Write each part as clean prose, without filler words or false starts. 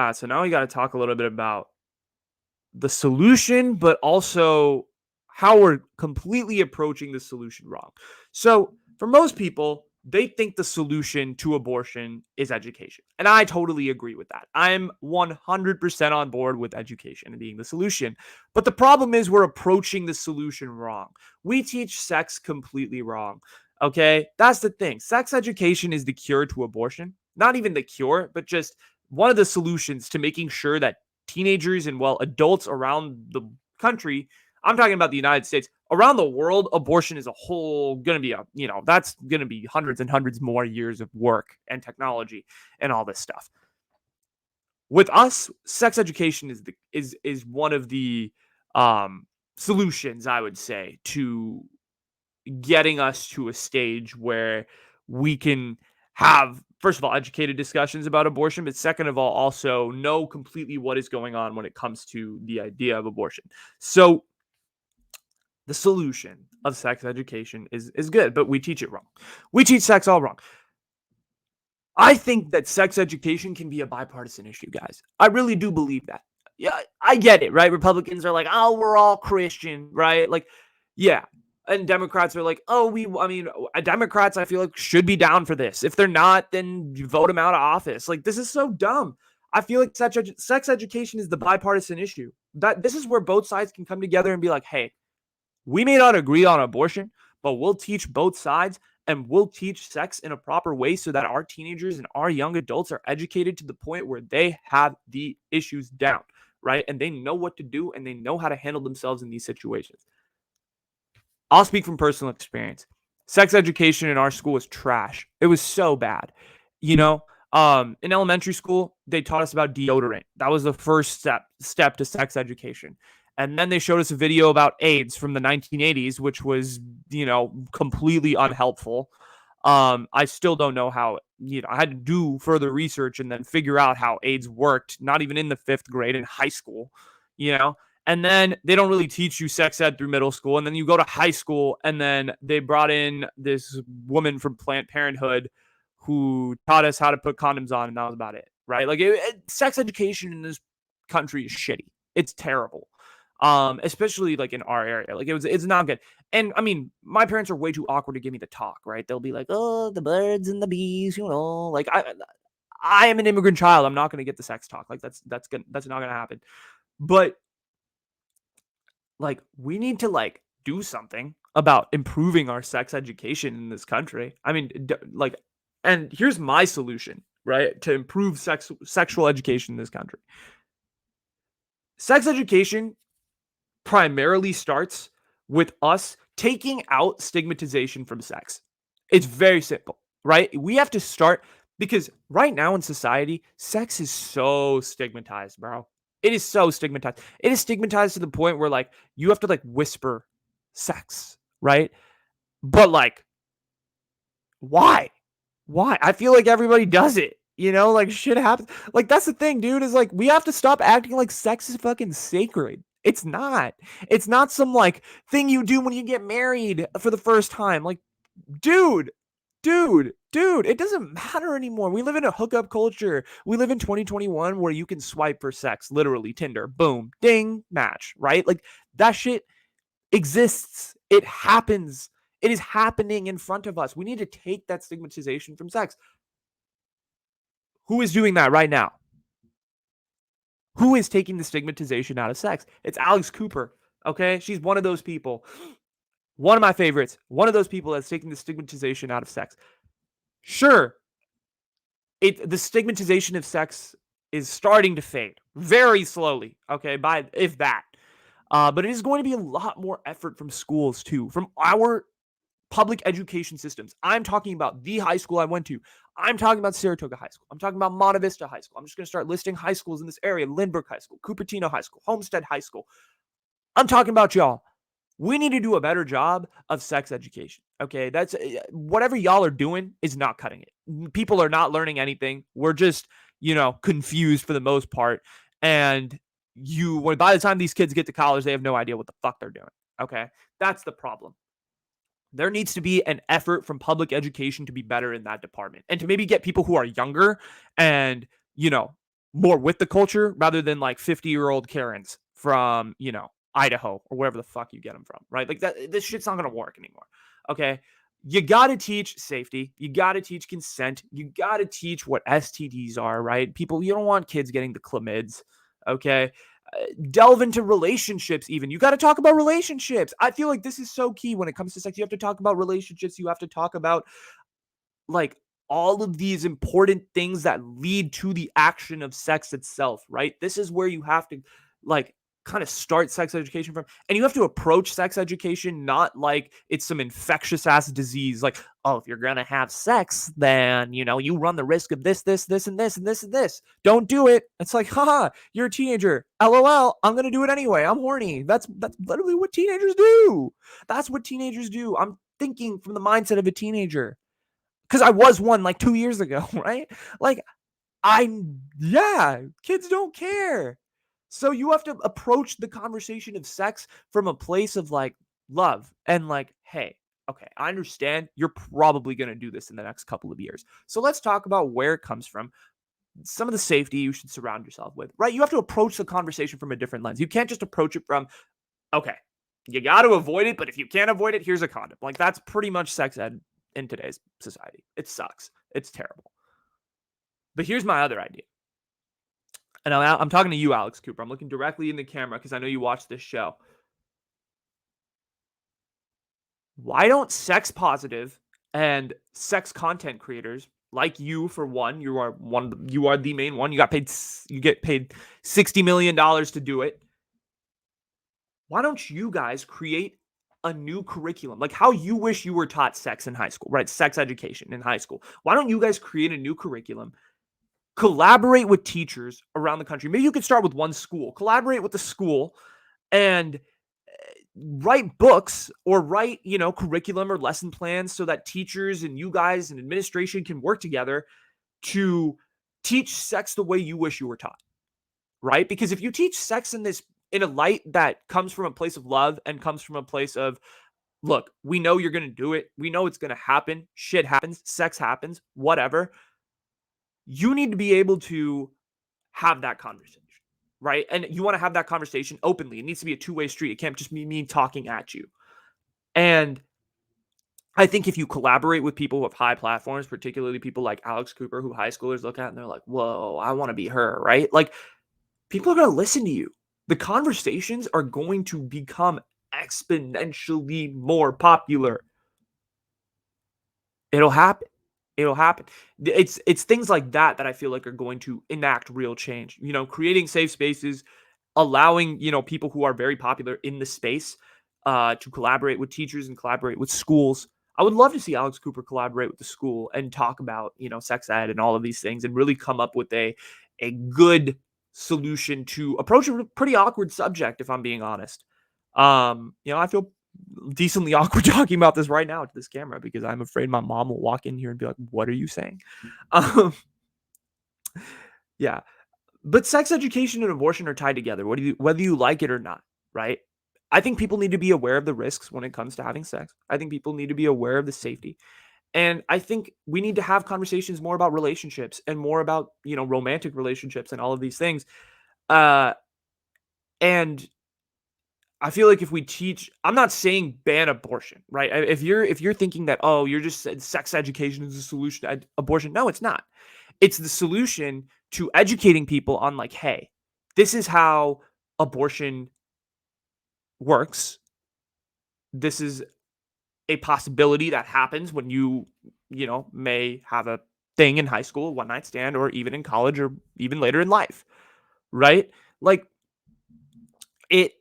Yeah, so now we got to talk a little bit about the solution, but also how we're completely approaching the solution wrong. So, for most people, they think the solution to abortion is education. And I totally agree with that. I'm 100% on board with education and being the solution. But the problem is we're approaching the solution wrong. We teach sex completely wrong. Okay? That's the thing. Sex education is the cure to abortion. Not even the cure, but just one of the solutions to making sure that teenagers and adults around the country, I'm talking about the United States, around the world, abortion is a whole going to be that's going to be hundreds and hundreds more years of work and technology and all this stuff. With us, sex education is one of the solutions, I would say, to getting us to a stage where we can have, first of all, educated discussions about abortion, but second of all, also know completely what is going on when it comes to the idea of abortion. So the solution of sex education is good, but we teach it wrong. We teach sex all wrong. I think that sex education can be a bipartisan issue, guys. I really do believe that. Yeah, I get it, right? Republicans are like, oh, we're all Christian, right? Like, yeah. And Democrats are like, Democrats, I feel like, should be down for this. If they're not, then you vote them out of office. Like, this is so dumb. I feel like sex education is the bipartisan issue. That this is where both sides can come together and be like, hey, we may not agree on abortion, but we'll teach both sides and we'll teach sex in a proper way so that our teenagers and our young adults are educated to the point where they have the issues down, right? And they know what to do and they know how to handle themselves in these situations. I'll speak from personal experience. Sex education in our school was trash. It was so bad. In elementary school, they taught us about deodorant. That was the first step to sex education. And then they showed us a video about AIDS from the 1980s, which was, completely unhelpful. I still don't know how, I had to do further research and then figure out how AIDS worked, not even in the 5th grade in high school, and then they don't really teach you sex ed through middle school. And then you go to high school and then they brought in this woman from Planned Parenthood who taught us how to put condoms on. And that was about it, right? Like sex education in this country is shitty. It's terrible. Especially like in our area, like it's not good. And I mean, my parents are way too awkward to give me the talk, right? They'll be like, "Oh, the birds and the bees," Like I am an immigrant child. I'm not going to get the sex talk. Like that's not going to happen. But like we need to like do something about improving our sex education in this country. I mean, and here's my solution, right, to improve sexual education in this country. Sex education primarily starts with us taking out stigmatization from sex. It's very simple, right? We have to start because right now in society, sex is so stigmatized, bro. It is so stigmatized. It is stigmatized to the point where like you have to like whisper sex, right? But like, why? Why? I feel like everybody does it. Like shit happens. Like that's the thing, dude, is like we have to stop acting like sex is fucking sacred. It's not. It's not some like thing you do when you get married for the first time. Like, dude, it doesn't matter anymore. We live in a hookup culture. We live in 2021 where you can swipe for sex, literally Tinder, boom, ding, match, right? Like that shit exists. It happens. It is happening in front of us. We need to take that stigmatization from sex. Who is doing that right now? Who is taking the stigmatization out of sex? It's Alex Cooper, okay? She's one of those people. One of my favorites. One of those people that's taking the stigmatization out of sex. Sure, the stigmatization of sex is starting to fade very slowly, okay, if that. But it is going to be a lot more effort from schools too, from our public education systems. I'm talking about the high school I went to. I'm talking about Saratoga High School. I'm talking about Monte Vista High School. I'm just going to start listing high schools in this area. Lindbergh High School, Cupertino High School, Homestead High School. I'm talking about y'all. We need to do a better job of sex education. Okay, that's whatever y'all are doing is not cutting it. People are not learning anything. We're just, confused for the most part. And by the time these kids get to college, they have no idea what the fuck they're doing. Okay, that's the problem. There needs to be an effort from public education to be better in that department and to maybe get people who are younger and, more with the culture rather than like 50-year-old Karens from, Idaho or wherever the fuck you get them from, right? Like that, this shit's not going to work anymore. Okay. You got to teach safety. You got to teach consent. You got to teach what STDs are, right? People, you don't want kids getting the chlamyds. Okay. Delve into relationships, even. You got to talk about relationships. I feel like this is so key when it comes to sex. You have to talk about relationships. You have to talk about like all of these important things that lead to the action of sex itself, right? This is where you have to like kind of start sex education from. And you have to approach sex education not like it's some infectious ass disease, like, oh, if you're gonna have sex, then you run the risk of this, and this, and this, and this. Don't do it. It's like, haha, you're a teenager. LOL, I'm gonna do it anyway. I'm horny. That's literally what teenagers do. That's what teenagers do. I'm thinking from the mindset of a teenager because I was one like 2 years ago, right? Like, yeah, kids don't care. So you have to approach the conversation of sex from a place of like love and like, hey, okay, I understand you're probably going to do this in the next couple of years. So let's talk about where it comes from, some of the safety you should surround yourself with, right? You have to approach the conversation from a different lens. You can't just approach it from, okay, you got to avoid it, but if you can't avoid it, here's a condom. Like, that's pretty much sex ed in today's society. It sucks. It's terrible. But here's my other idea. And I'm talking to you, Alex Cooper. I'm looking directly in the camera because I know you watch this show. Why don't sex positive and sex content creators like you, for one, you are the main one. You get paid $60 million to do it. Why don't you guys create a new curriculum, like how you wish you were taught sex in high school, right? Sex education in high school. Why don't you guys create a new curriculum? Collaborate with teachers around the country. Maybe you could start with one school. Collaborate with the school and write books or write, curriculum or lesson plans so that teachers and you guys and administration can work together to teach sex the way you wish you were taught, right? Because if you teach sex in a light that comes from a place of love and comes from a place of, look, we know you're going to do it. We know it's going to happen. Shit happens. Sex happens. Whatever. You need to be able to have that conversation, right? And you want to have that conversation openly. It needs to be a two-way street. It can't just be me talking at you. And I think if you collaborate with people with high platforms, particularly people like Alex Cooper, who high schoolers look at and they're like, whoa, I want to be her, right? Like, people are going to listen to you. The conversations are going to become exponentially more popular. It'll happen. It'll happen. It's things like that I feel like are going to enact real change. Creating safe spaces, allowing, people who are very popular in the space to collaborate with teachers and collaborate with schools. I would love to see Alex Cooper collaborate with the school and talk about, sex ed and all of these things and really come up with a good solution to approach a pretty awkward subject, if I'm being honest. I feel decently awkward talking about this right now to this camera because I'm afraid my mom will walk in here and be like, "What are you saying?" Um, yeah, but sex education and abortion are tied together. Whether you like it or not, right? I think people need to be aware of the risks when it comes to having sex. I think people need to be aware of the safety. And I think we need to have conversations more about relationships and more about, romantic relationships and all of these things. And I feel like if we teach, I'm not saying ban abortion, right? If you're thinking that, oh, you're just sex education is the solution to abortion, no, it's not. It's the solution to educating people on like, hey, this is how abortion works. This is a possibility that happens when may have a thing in high school, one night stand, or even in college, or even later in life, right? Like it.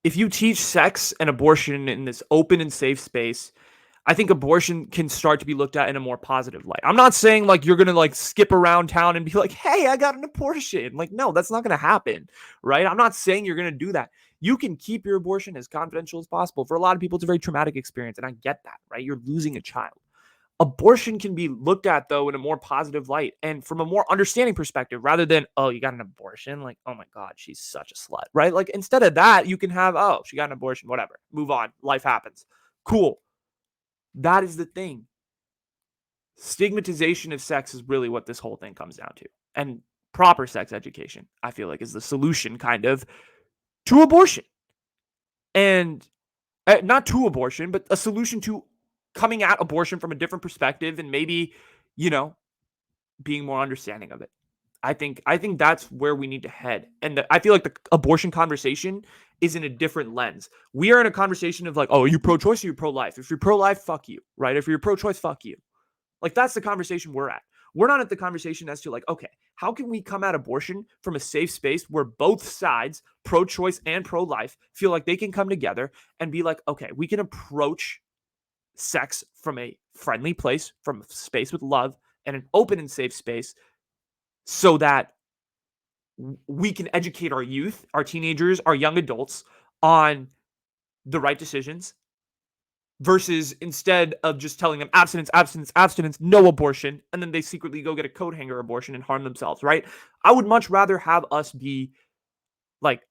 If you teach sex and abortion in this open and safe space, I think abortion can start to be looked at in a more positive light. I'm not saying like you're going to like skip around town and be like, "Hey, I got an abortion." Like, no, that's not going to happen, right? I'm not saying you're going to do that. You can keep your abortion as confidential as possible. For a lot of people, it's a very traumatic experience, and I get that, right? You're losing a child. Abortion can be looked at, though, in a more positive light and from a more understanding perspective rather than, oh, you got an abortion? Like, oh my God, she's such a slut, right? Like, instead of that, you can have, oh, she got an abortion, whatever. Move on. Life happens. Cool. That is the thing. Stigmatization of sex is really what this whole thing comes down to. And proper sex education, I feel like, is the solution kind of to abortion. And not to abortion, but a solution to coming at abortion from a different perspective and maybe, you know, being more understanding of it. I think that's where we need to head. And I feel like the abortion conversation is in a different lens. We are in a conversation of like, oh, are you pro-choice or are you pro-life? If you're pro-life, fuck you, right? If you're pro-choice, fuck you. Like, that's the conversation we're at. We're not at the conversation as to like, okay, how can we come at abortion from a safe space where both sides, pro-choice and pro-life, feel like they can come together and be like, okay, we can approach sex from a friendly place, from a space with love and an open and safe space, so that we can educate our youth, our teenagers, our young adults on the right decisions, versus instead of just telling them abstinence, abstinence, abstinence, no abortion, and then they secretly go get a coat hanger abortion and harm themselves, right? I would much rather have us be like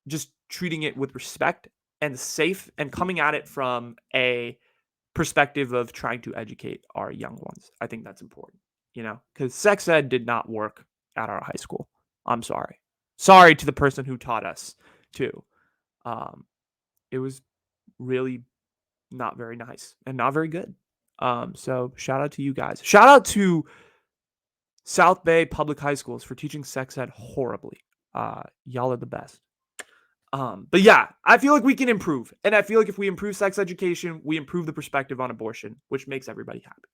just treating it with respect and safe and coming at it from a perspective of trying to educate our young ones. I think that's important, because sex ed did not work at our high school. I'm sorry. Sorry to the person who taught us too. It was really not very nice and not very good. So shout out to you guys. Shout out to South Bay Public High Schools for teaching sex ed horribly. Y'all are the best. But yeah, I feel like we can improve. And I feel like if we improve sex education, we improve the perspective on abortion, which makes everybody happy.